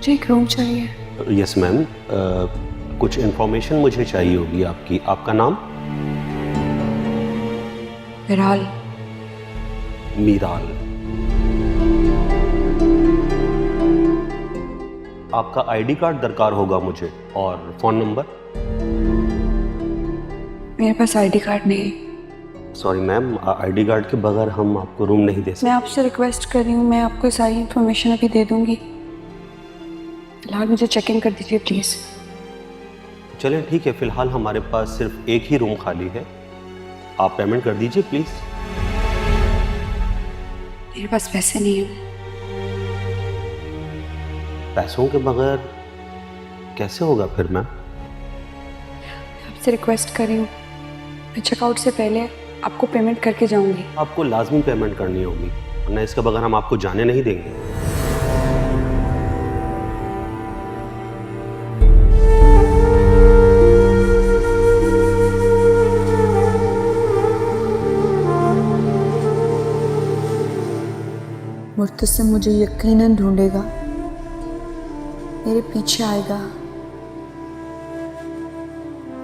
मुझे एक रूम चाहिए। यस मैम, कुछ इन्फॉर्मेशन मुझे चाहिए होगी आपकी। आपका नाम? विराल। मीराल। आपका आईडी कार्ड दरकार होगा मुझे, और फ़ोन नंबर। मेरे पास आईडी कार्ड नहीं है। सॉरी मैम, आईडी कार्ड के बगैर हम आपको रूम नहीं दे सकते। मैं आपसे रिक्वेस्ट कर रही हूँ, मैं आपको सारी इन्फॉर्मेशन अभी दे दूंगी। फिलहाल मुझे चेक इन कर दीजिए प्लीज़। चलें ठीक है, फ़िलहाल हमारे पास सिर्फ एक ही रूम खाली है। आप पेमेंट कर दीजिए प्लीज़। मेरे पास पैसे नहीं है। पैसों के बगैर कैसे होगा फिर मैम? आपसे रिक्वेस्ट कर रही हूँ, मैं चेकआउट से पहले आपको पेमेंट करके जाऊंगी। आपको लाजमी पेमेंट करनी होगी, वरना इसके बगैर हम आपको जाने नहीं देंगे। मुर्तसिम मुझे यकीनन ढूंढेगा, मेरे पीछे आएगा,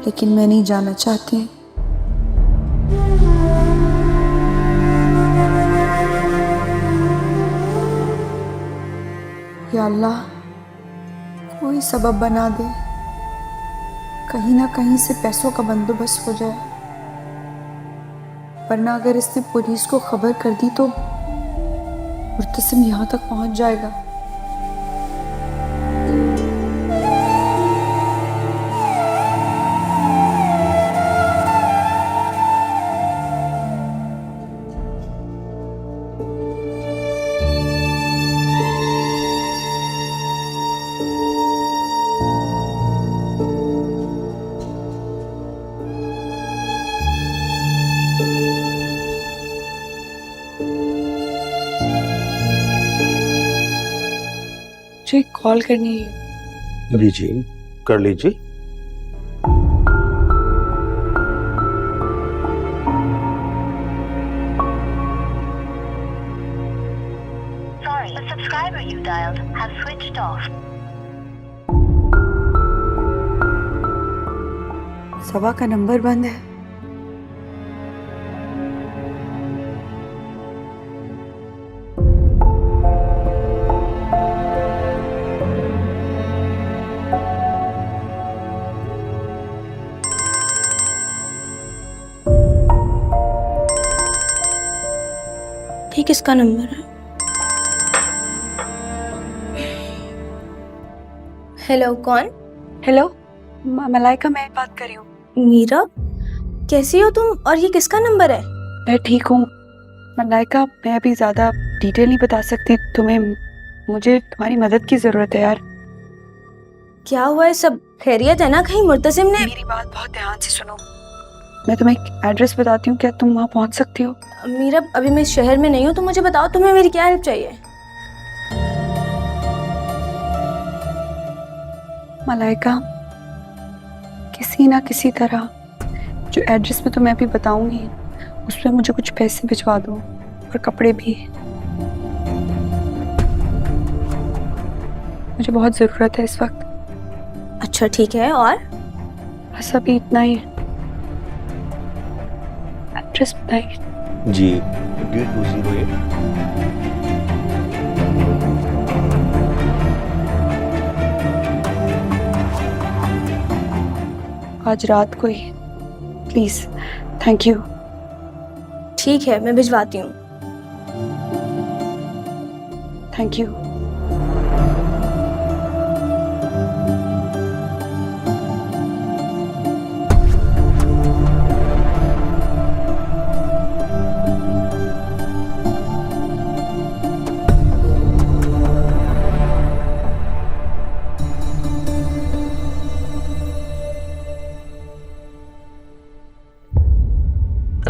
लेकिन मैं नहीं जाना चाहती। या अल्लाह, कोई सबब बना दे, कहीं ना कहीं से पैसों का बंदोबस्त हो जाए, वरना अगर इसने पुलिस को खबर कर दी तो मुर्तसिम यहाँ तक पहुँच जाएगा। मुझे कॉल करनी है। लीजिए, कर लीजिए। Sorry, the subscriber you dialed has switched off. सबा का नंबर बंद है। ये किसका नंबर है? हेलो, कौन? हेलो, मलाइका, मैं बात कर रही हूँ। मीरा, कैसी हो तुम? और ये किसका नंबर है? मैं ठीक हूँ मलाइका, मैं अभी ज़्यादा डिटेल नहीं बता सकती तुम्हें। मुझे तुम्हारी मदद की ज़रूरत है यार। क्या हुआ है? सब खैरियत है ना? कहीं मुर्तसिम ने... मेरी बात बहुत ध्यान से सुनो, मैं तुम्हें एक एड्रेस बताती हूँ, क्या तुम वहाँ पहुँच सकती हो? मीरा, अभी मैं इस शहर में नहीं हूँ, तो मुझे बताओ तुम्हें मेरी क्या हेल्प चाहिए? मलाइका, किसी ना किसी तरह जो एड्रेस में तुम्हें अभी बताऊंगी उस पर मुझे कुछ पैसे भिजवा दो, और कपड़े भी। मुझे बहुत ज़रूरत है इस वक्त। अच्छा ठीक है, और? बस अभी इतना ही। एड्रेस बताइए। जी, D208। आज रात को ही प्लीज़। Thank you. ठीक है, मैं भिजवाती हूँ। Thank you.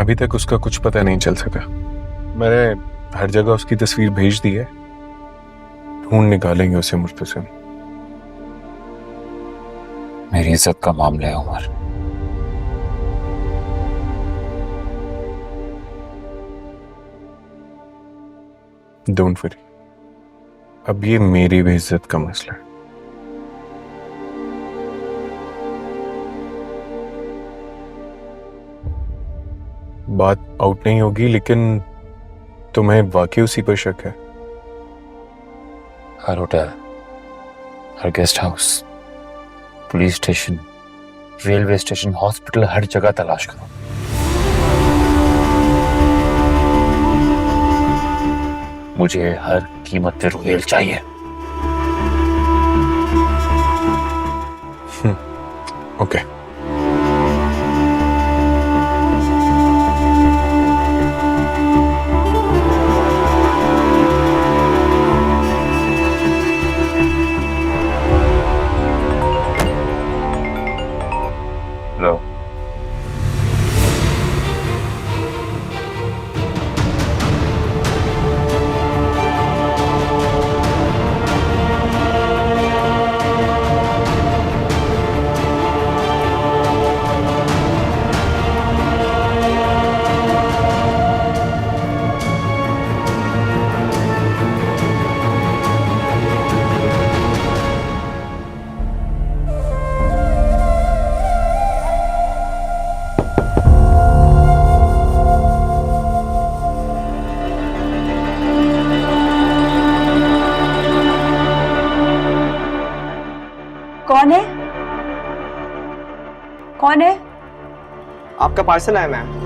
अभी तक उसका कुछ पता नहीं चल सका। मैंने हर जगह उसकी तस्वीर भेज दी है, ढूंढ निकालेंगे उसे मुर्तसिम। मेरी इज्जत का मामला है उमर। डोंट वरी, अब ये मेरी भी इज्जत का मसला है। बात आउट नहीं होगी, लेकिन तुम्हें वाकई उसी पर शक है? हर होटल, हर guest house, police station, railway station, hospital, हर जगह तलाश करो। मुझे हर कीमत पे रुहेल चाहिए। ओके। लो। कौन है? कौन है? आपका पार्सल आया मैम।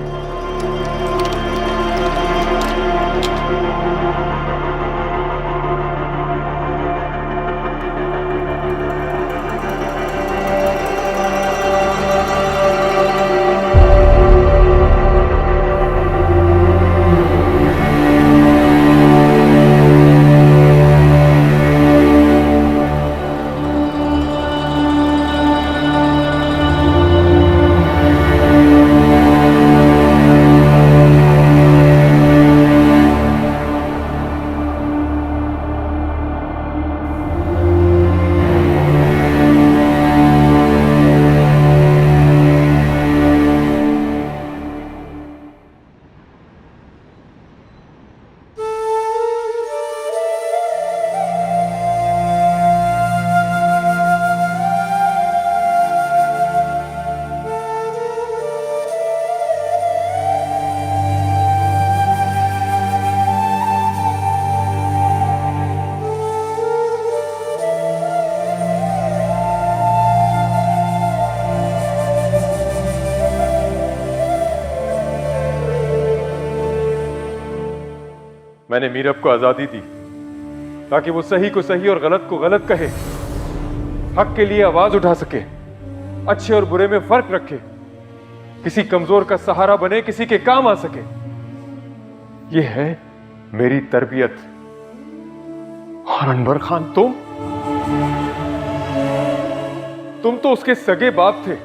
मैंने मीरब को आजादी दी ताकि वो सही को सही और गलत को गलत कहे, हक के लिए आवाज उठा सके, अच्छे और बुरे में फर्क रखे, किसी कमजोर का सहारा बने, किसी के काम आ सके। ये है मेरी तरबियत। और अनवर खान, तुम तो उसके सगे बाप थे।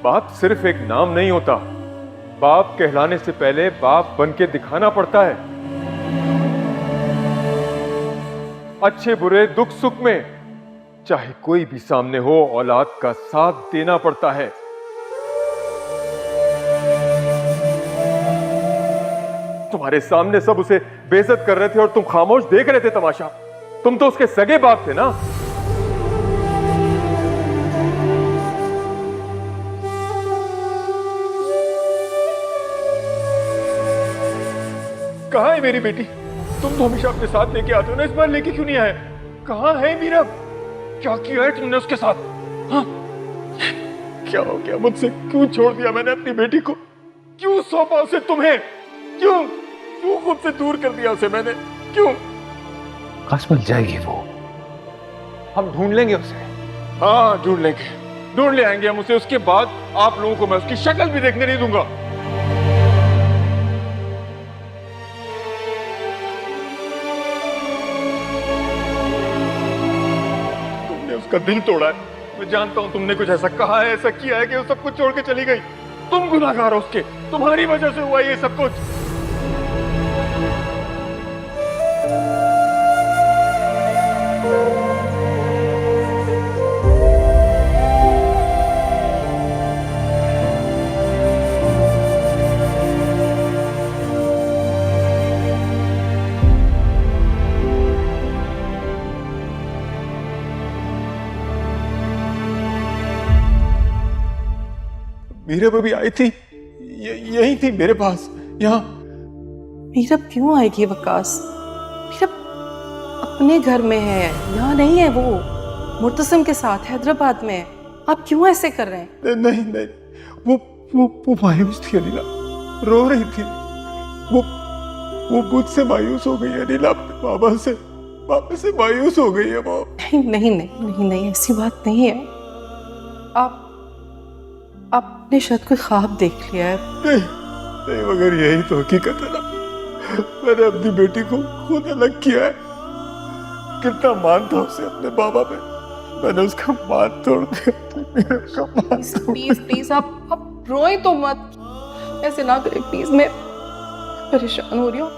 बाप सिर्फ एक नाम नहीं होता, बाप कहलाने से पहले बाप बन के दिखाना पड़ता है। अच्छे बुरे दुख सुख में चाहे कोई भी सामने हो, औलाद का साथ देना पड़ता है। तुम्हारे सामने सब उसे बेइज्जत कर रहे थे और तुम खामोश देख रहे थे तमाशा। तुम तो उसके सगे बाप थे ना। कहां है मेरी बेटी? तुम तो हमेशा अपने साथ लेके आते हो ना, इस बार लेके क्यों नहीं आए? कहां है मीरब? क्या किया है तुमने उसके साथ? हाँ? क्या हो गया मुझसे? क्यों छोड़ दिया मैंने अपनी बेटी को? क्यों सौंपा उसे तुम्हें? क्यों क्यों खुद से दूर कर दिया उसे मैंने? क्यों? कस मिल जाएगी वो, हम ढूंढ लेंगे उसे। हाँ ढूंढ लेंगे, ढूंढ ले आएंगे हम उसे। उसके बाद आप लोगों को मैं उसकी शक्ल भी देखने नहीं दूंगा। का दिल तोड़ा है। मैं जानता हूं तुमने कुछ ऐसा कहा है, ऐसा किया है कि वो सब कुछ छोड़ के चली गई। तुम गुनाहगार हो उसके, तुम्हारी वजह से हुआ ये सब कुछ। मीरब अभी आई थी, यही थी मेरे पास, यहाँ। मीरब क्यों आएगी वकास? मीरब अपने घर में है, यहाँ नहीं है। वो मुर्तसिम के साथ हैदराबाद में है। आप क्यों ऐसे कर रहे हैं? नहीं नहीं, वो मायूस थी अनिला, रो रही थी। वो मुझसे मायूस हो गई है अनिला, अपने पापा से मायूस हो गई है वो। नहीं नहीं नहीं नहीं नहीं, ऐसी बात नहीं है। आपने शायद कोई ख्वाब देख लिया है। नहीं, मगर यही तो हकीकत है ना। मैंने अपनी बेटी को खुद अलग किया है। कितना मान था उसे अपने बाबा पे, मैंने उसका मान तोड़ दिया। प्लीज प्लीज आप रोए तो मत, ऐसे ना करें प्लीज। मैं परेशान हो रही हूँ।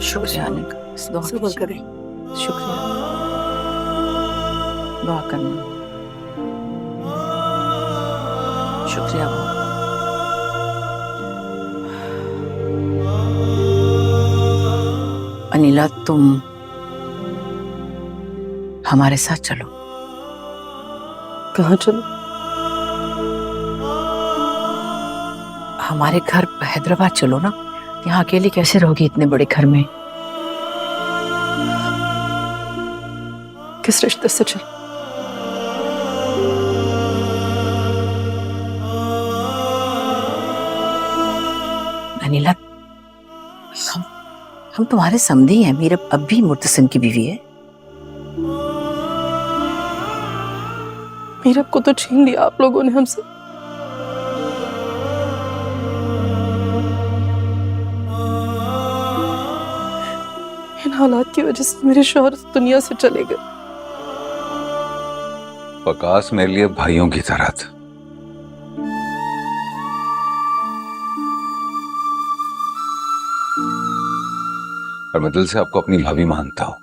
शुक्रिया करें, शुक्रिया, दुआ करना, शुक्रिया। अनिला, तुम हमारे साथ चलो। कहाँ चलो? हमारे घर हैदराबाद चलो ना। यहाँ अकेली कैसे रहोगी इतने बड़े घर में? किस रिश्ते से चलो? अनिला, हम तुम्हारे समधी हैं। मीरब अब भी मुर्तसिम की बीवी है। मीरब को तो छीन लिया आप लोगों ने हमसे। इन हालात की वजह से मेरे शौहर दुनिया से चले गए। वकास मेरे लिए भाइयों की तरह था। और मैं दिल से आपको अपनी भाभी मानता हूं।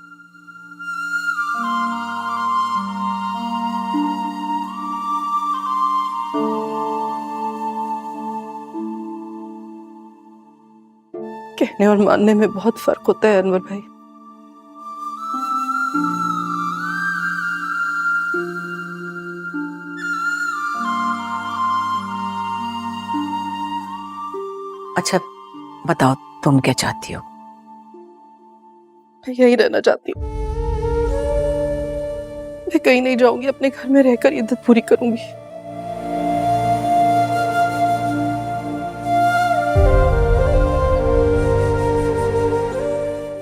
कहने और मानने में बहुत फर्क होता है अनवर भाई। अच्छा बताओ, तुम क्या चाहती हो? मैं यही रहना चाहती हूँ। मैं कहीं नहीं जाऊंगी, अपने घर में रहकर इद्दत पूरी करूंगी।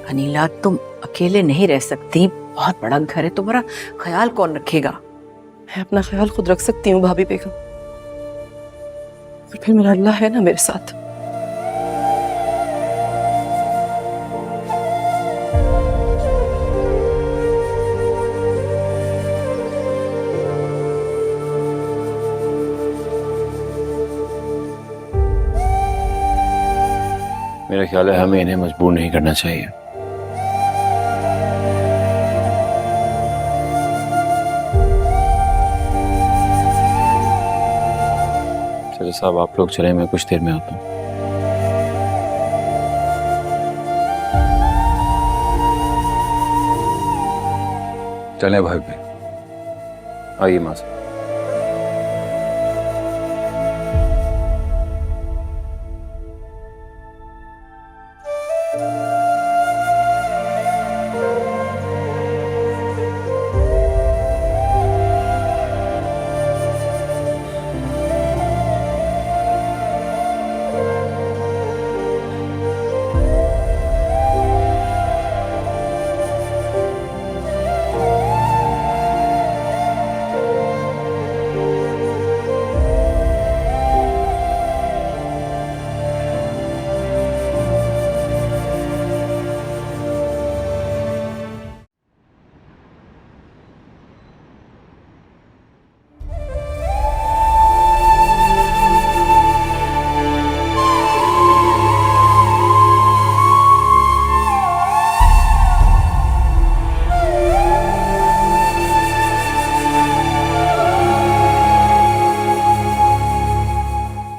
अनिला, तुम अकेले नहीं रह सकती। बहुत बड़ा घर है, तुम्हारा ख्याल कौन रखेगा? मैं अपना ख्याल खुद रख सकती हूँ भाभी बेगम, और फिर मेरा अल्लाह है ना मेरे साथ। मेरा ख्याल है हमें इन्हें मजबूर नहीं करना चाहिए। चलो साहब, आप लोग चले, मैं कुछ देर में आता हूँ। चले भाई भी, आइए माँ साहब।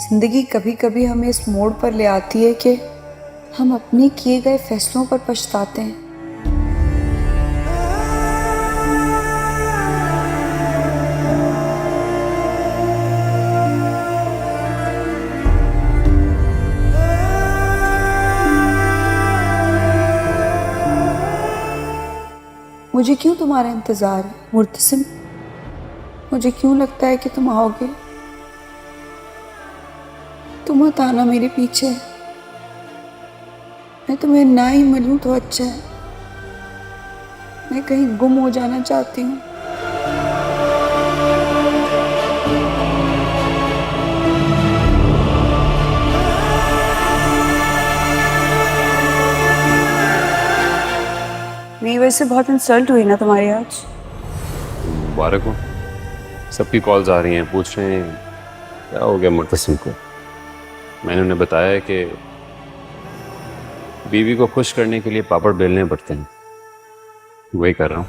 ज़िंदगी कभी कभी हमें इस मोड़ पर ले आती है कि हम अपने किए गए फैसलों पर पछताते हैं। मुझे क्यों तुम्हारा इंतजार है मुर्तसिम? मुझे क्यों लगता है कि तुम आओगे? तुम मत आना मेरे पीछे। मैं तुम्हें ना ही मिलूं तो अच्छा है। मैं कहीं गुम हो जाना चाहती हूँ। मेरी वजह से बहुत इंसल्ट हुई ना तुम्हारी आज। मुबारक हो। सबकी कॉल्स आ रही हैं, पूछ रहे हैं क्या हो गया मुर्तसिम को। मैंने उन्हें बताया कि बीवी को खुश करने के लिए पापड़ बेलने पड़ते हैं, वही कर रहा हूँ।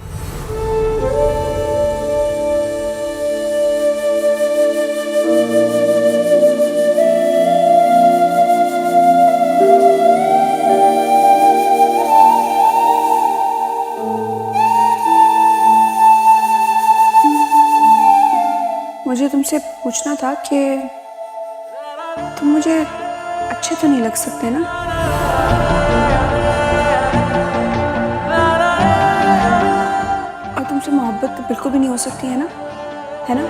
मुझे तुमसे पूछना था कि तुम मुझे अच्छे तो नहीं लग सकते ना? और तुमसे मोहब्बत तो बिल्कुल भी नहीं हो सकती है ना? है ना?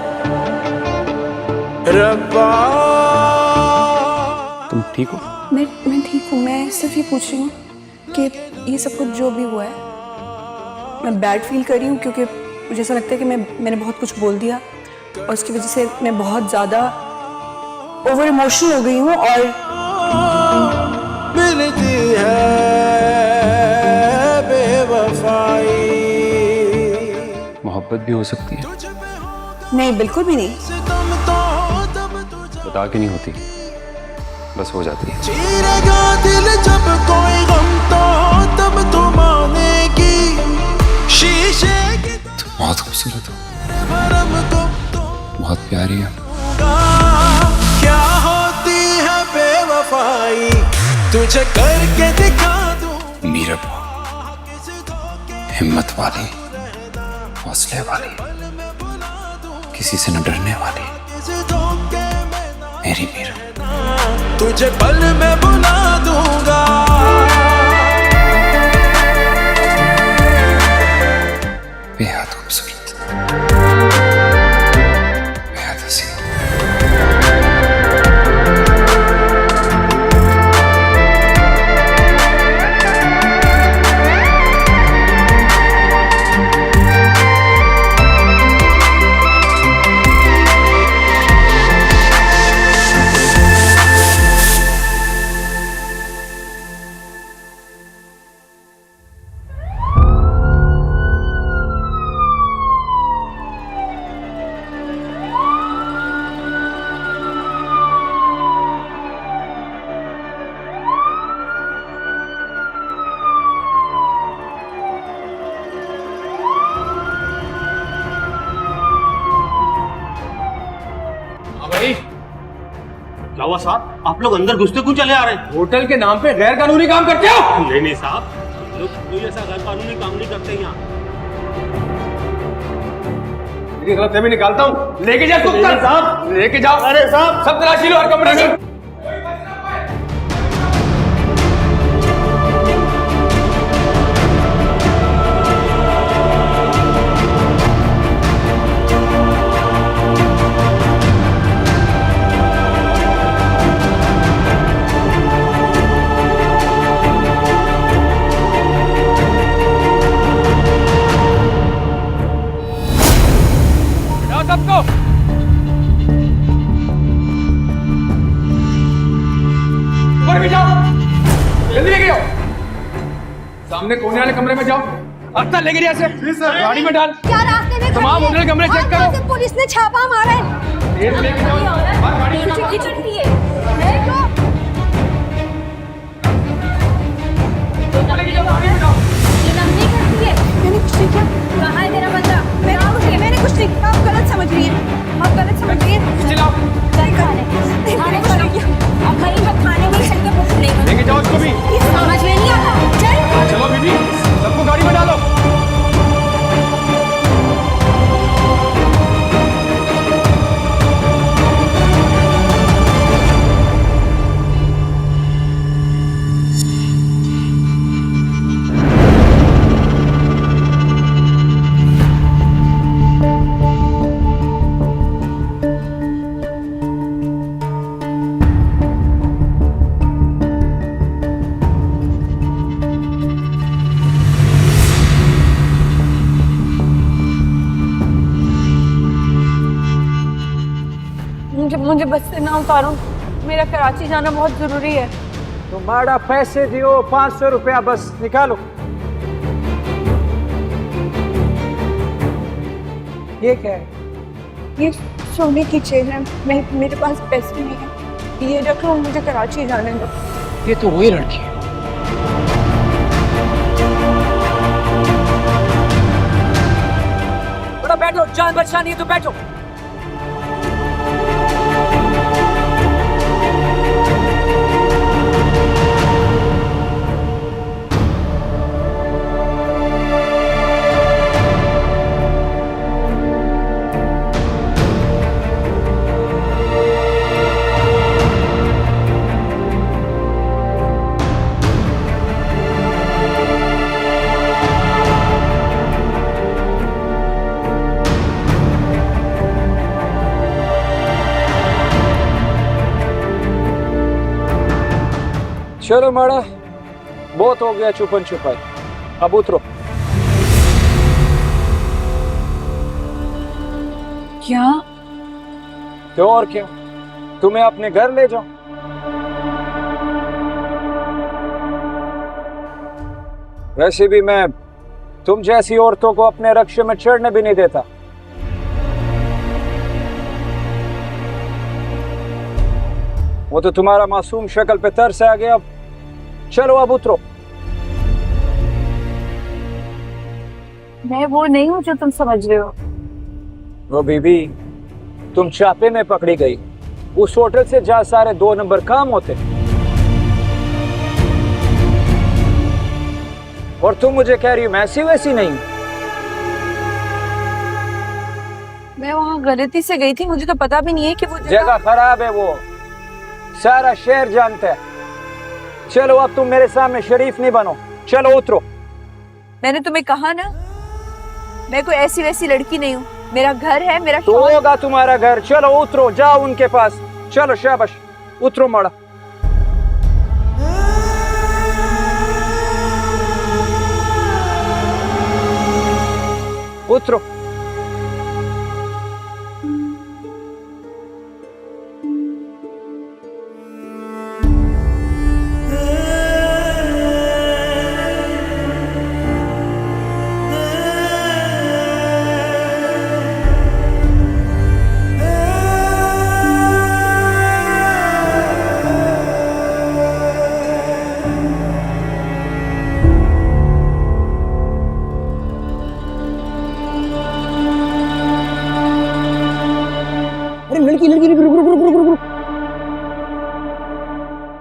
तुम ठीक हो? मैं ठीक हूँ। मैं सिर्फ ये पूछ रही हूँ कि ये सब कुछ जो भी हुआ है, मैं बैड फील कर रही हूँ क्योंकि मुझे ऐसा लगता है कि मैंने बहुत कुछ बोल दिया और उसकी वजह से मैं बहुत ज़्यादा ओवर इमोशनल हो गई हूँ और मिलती है बेवफाई। मोहब्बत भी हो सकती है। नहीं, बिल्कुल भी नहीं। बता के नहीं होती, बस हो जाती है। चीरेगा दिल जब कोई गम तो तब तो मानेगी शीशे की। तुम बहुत खूबसूरत हो, भरम को बहुत प्यारी है। क्या होती है बेवफाई, तुझे करके दिखा दूं। मीरब हिम्मत वाली, हौसले वाली, किसी से न डरने वाली मेरी मीरब। तुझे पल में बुला दूंगा। बेहद खूबसूरत, बेहद हसीन। क्या हुआ साहब? आप लोग अंदर घुसते क्यों चले आ रहे हैं? होटल के नाम पे गैर कानूनी काम करते हो? नहीं साहब, हम लोग कोई ऐसा गैर कानूनी काम नहीं करते यहाँ। मेरी गलतफहमी निकालता हूँ। लेके जा तुम साहब, लेके जाओ। अरे साहब, सब तलाशी लो हर कमरे में। सबको ऊपर भी जाओ, जल्दी लेके जाओ। सामने कोने वाले कमरे में जाओ। अख्तर लेके जा से गाड़ी में डाल। क्या रास्ते में तमाम होटल कमरे चेक करो। पुलिस ने छापा मारा है। लेके जाओ, गाड़ी में चिट्ठी चढ़ती है। मैंने कुछ नहीं किया। कहाँ है तेरा बंदा? मैंने कुछ नहीं किया। आप गलत समझ रही हैं। आप गलत समझ रही हैं। चिल्लाओ। मैंने कुछ नहीं किया। आप खाने में चल के पूछ लेंगे। लेके जाओ उसको भी। मुझे बस से ना उतारो, मेरा कराची जाना बहुत जरूरी है। तो माड़ा पैसे दियो, 500 रुपया बस निकालो। ये क्या है? ये सोने की चेन है, मेरे पास पैसे नहीं है, ये रख लो, मुझे कराची जाने दो। ये तो वही लड़की है। थोड़ा बैठो, जान बचानी है तो बैठो। चलो माड़ा, बहुत हो गया छुपन छुपाई, अब उतरो। क्या? क्यों और क्यों, तुम्हें अपने घर ले जाओ। वैसे भी मैं तुम जैसी औरतों को अपने रक्शे में चढ़ने भी नहीं देता। वो तो तुम्हारा मासूम शक्ल पे तरस आ गया। चलो अब उतरो। मैं वो नहीं हूँ जो तुम समझ रहे हो। वो बीबी, तुम छापे में पकड़ी गई। उस होटल से जहाँ सारे 2 नंबर काम होते, और तुम मुझे कह रही हो मैं ऐसी वैसी नहीं। मैं वहाँ गलती से गई थी, मुझे तो पता भी नहीं है कि वो जगह खराब है, वो सारा शहर जानता है। चलो अब तुम मेरे सामने शरीफ नहीं बनो, चलो उतरो। मैंने तुम्हें कहा ना, मैं कोई ऐसी वैसी लड़की नहीं हूँ। मेरा घर है, मेरा तो होगा तुम्हारा घर। चलो उतरो, जाओ उनके पास। चलो शाबाश, उतरो माड़ा। उतरो।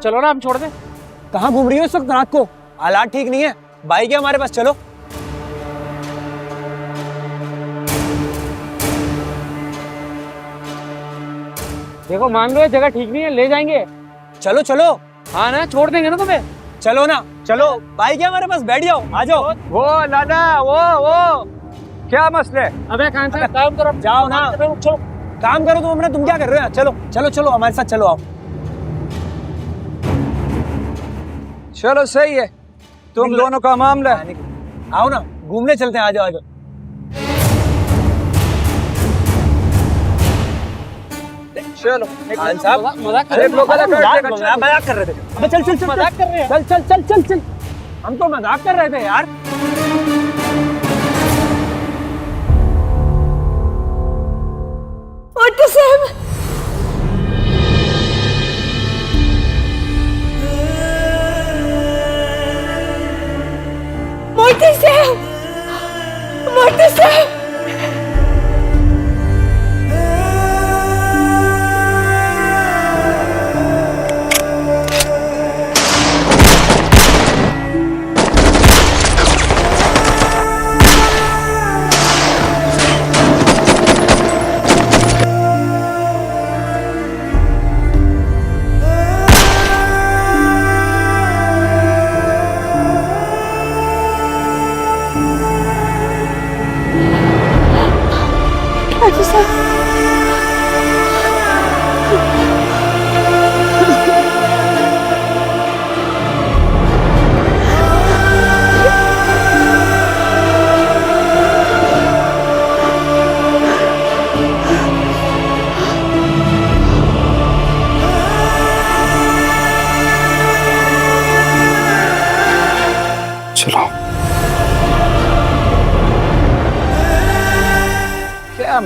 चलो ना, हम छोड़ दें। कहाँ घूम रही हो इस वक्त रात को? हालात ठीक नहीं है। बाइक है हमारे पास, चलो। देखो मान लो जगह ठीक नहीं है, ले जाएंगे। चलो चलो। हाँ ना, छोड़ देंगे ना तुम्हें। चलो ना, चलो। बाइक है हमारे पास, बैठ जाओ, आ जाओ। वो लादा, वो क्या मसले? अबे कहाँ से? काम करो, जाओ ना। काम करो तुम अपना। तुम क्या कर रहे हो? चलो चलो चलो, हमारे साथ चलो। आओ, चलो सही है, तुम दोनों का मामला है। आओ ना, घूमने चलते हैं। आ जाओ आ जाओ। चलो खान साहब, मजाक कर रहे थे। अबे चल चल चल, मजाक कर रहे हैं। चल चल चल चल चल, हम तो मजाक कर रहे थे यार। मोती साहब,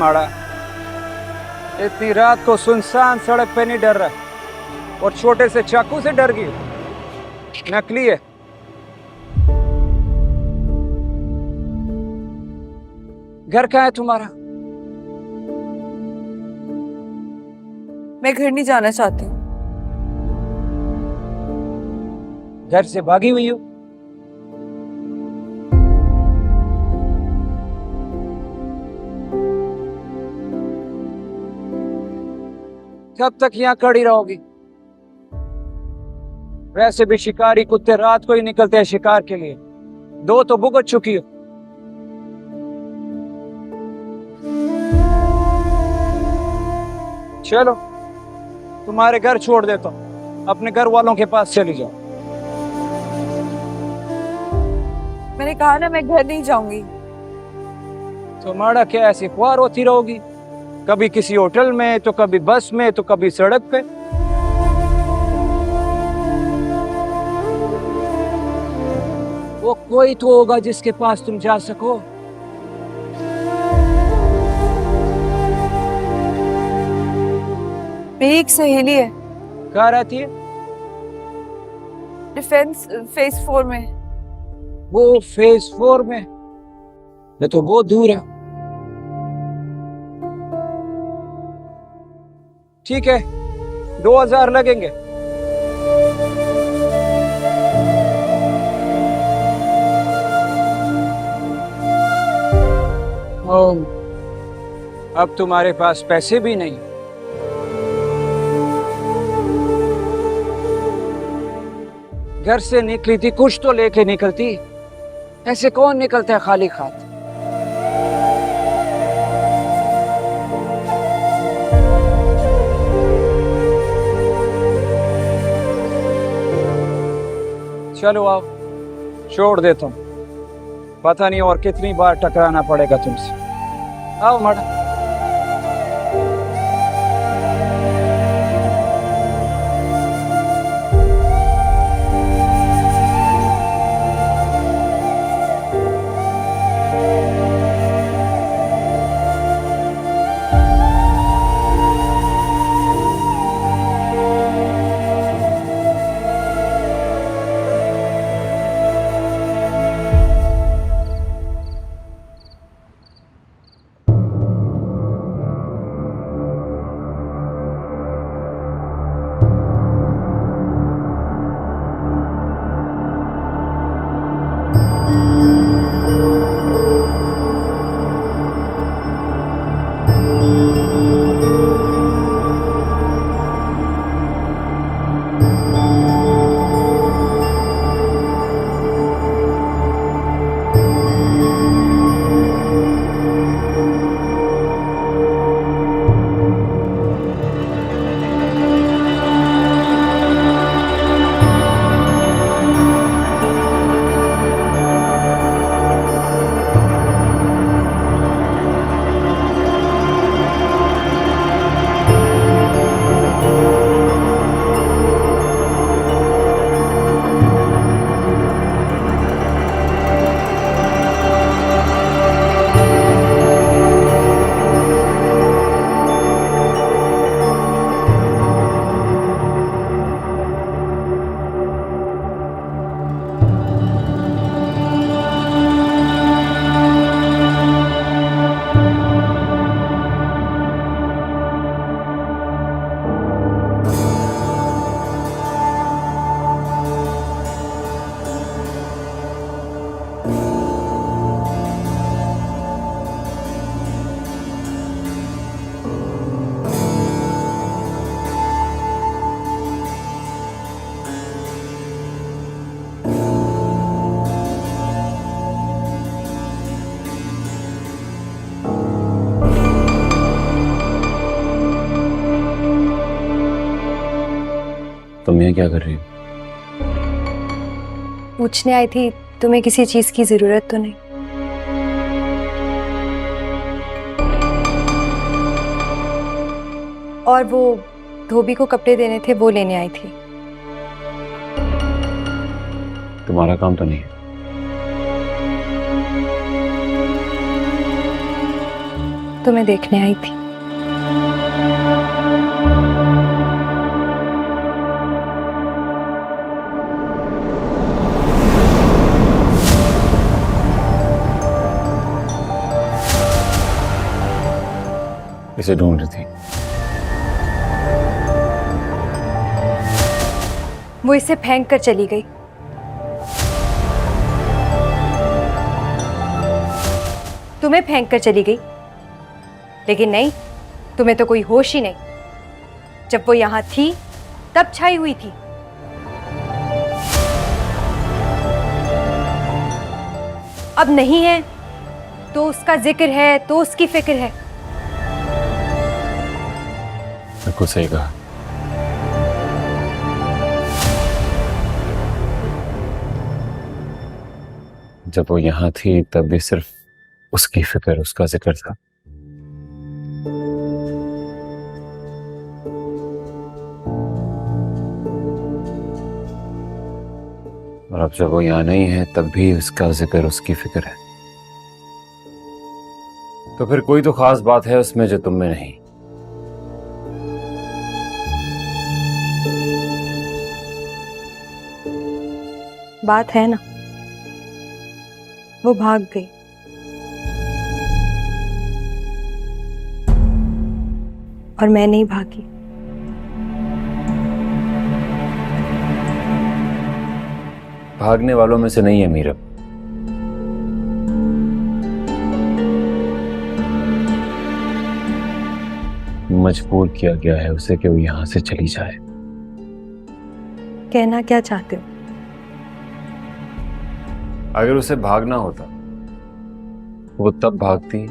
माड़ा, इतनी रात को सुनसान सड़क पे नहीं डर रहा और छोटे से चाकू से डर गई? नकली है। घर कहाँ है तुम्हारा? मैं घर नहीं जाना चाहती हूँ। घर से भागी हुई हो? कब तक यहाँ खड़ी रहोगी? वैसे भी शिकारी कुत्ते रात को ही निकलते हैं शिकार के लिए, 2 तो भुगत चुकी हो। चलो तुम्हारे घर छोड़ देता हूँ, अपने घर वालों के पास चली जाओ। मैंने कहा ना मैं घर नहीं जाऊंगी। तुम्हारा क्या ऐसी ख्वार होती रहोगी? कभी किसी होटल में, तो कभी बस में, तो कभी सड़क पे। वो कोई तो होगा जिसके पास तुम जा सको। मेरी एक सहेली है। कहाँ रहती है? डिफेंस फेज 4 में। वो फेज 4 में? ये तो बहुत दूर है। ठीक है, 2000 लगेंगे। अब तुम्हारे पास पैसे भी नहीं। घर से निकली थी, कुछ तो लेके निकलती। ऐसे कौन निकलता है खाली हाथ? चलो आओ, छोड़ देता हूँ। पता नहीं और कितनी बार टकराना पड़ेगा तुमसे। आओ मैडम। तुम यहाँ क्या कर रही हो? पूछने आई थी तुम्हें किसी चीज की जरूरत तो नहीं? और वो धोबी को कपड़े देने थे, वो लेने आई थी। तुम्हारा काम तो नहीं है? तुम्हें देखने आई थी। इसे ढूंढ रही थी। वो इसे फेंक कर चली गई। तुम्हें फेंक कर चली गई, लेकिन नहीं, तुम्हें तो कोई होश ही नहीं। जब वो यहां थी तब छाई हुई थी। अब नहीं है तो उसका जिक्र है, तो उसकी फिक्र है। बिल्कुल सही कहा। जब वो यहां थी तब भी सिर्फ उसकी फिक्र, उसका जिक्र था। और अब जब वो यहां नहीं है तब भी उसका जिक्र, उसकी फिक्र है। तो फिर कोई तो खास बात है उसमें जो तुम में नहीं। बात है ना, वो भाग गई। और मैं नहीं भागी। भागने वालों में से नहीं है मीरब। मजबूर किया गया है उसे कि वो यहां से चली जाए। कहना क्या चाहते हो? अगर उसे भागना होता वो तब भागती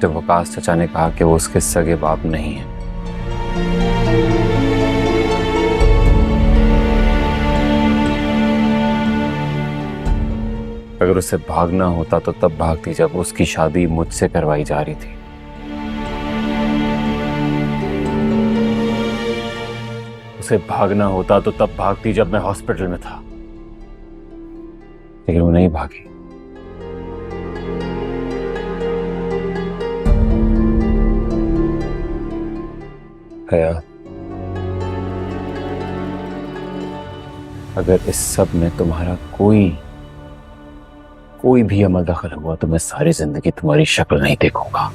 जब वकास चाचा ने कहा कि वो उसके सगे बाप नहीं है। अगर उसे भागना होता तो तब भागती जब उसकी शादी मुझसे करवाई जा रही थी। उसे भागना होता तो तब भागती जब मैं हॉस्पिटल में था, लेकिन वो नहीं भागी। हया, अगर इस सब में तुम्हारा कोई भी अमल दखल हुआ तो मैं सारी जिंदगी तुम्हारी शक्ल नहीं देखूंगा।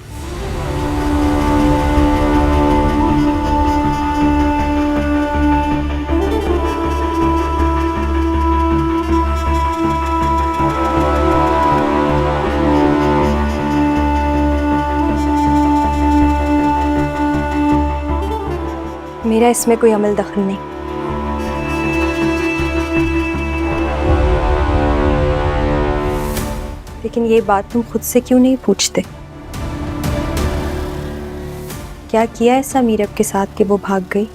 मेरा इसमें कोई अमल दखल नहीं। लेकिन ये बात तुम खुद से क्यों नहीं पूछते? क्या किया ऐसा मीरब के साथ कि वो भाग गई?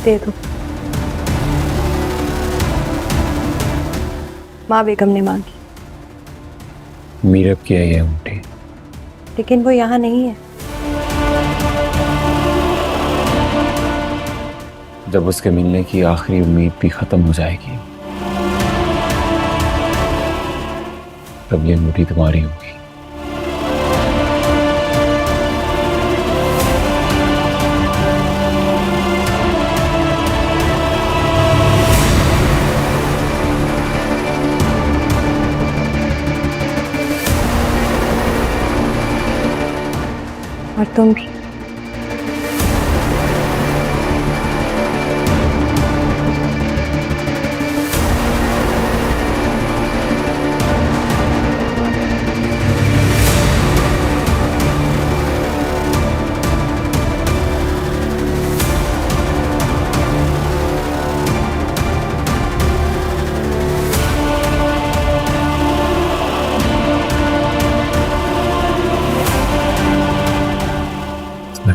दे दो। माँ बेगम ने मांगी। मीरब की है ये अंगूठी। लेकिन वो यहाँ नहीं है। जब उसके मिलने की आखिरी उम्मीद भी खत्म हो जाएगी तब ये अंगूठी तुम्हारी होगी। और तुम भी।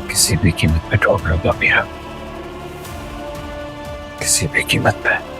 किसी भी कीमत पे ढूंढ लूंगा मीरा, किसी भी कीमत पे।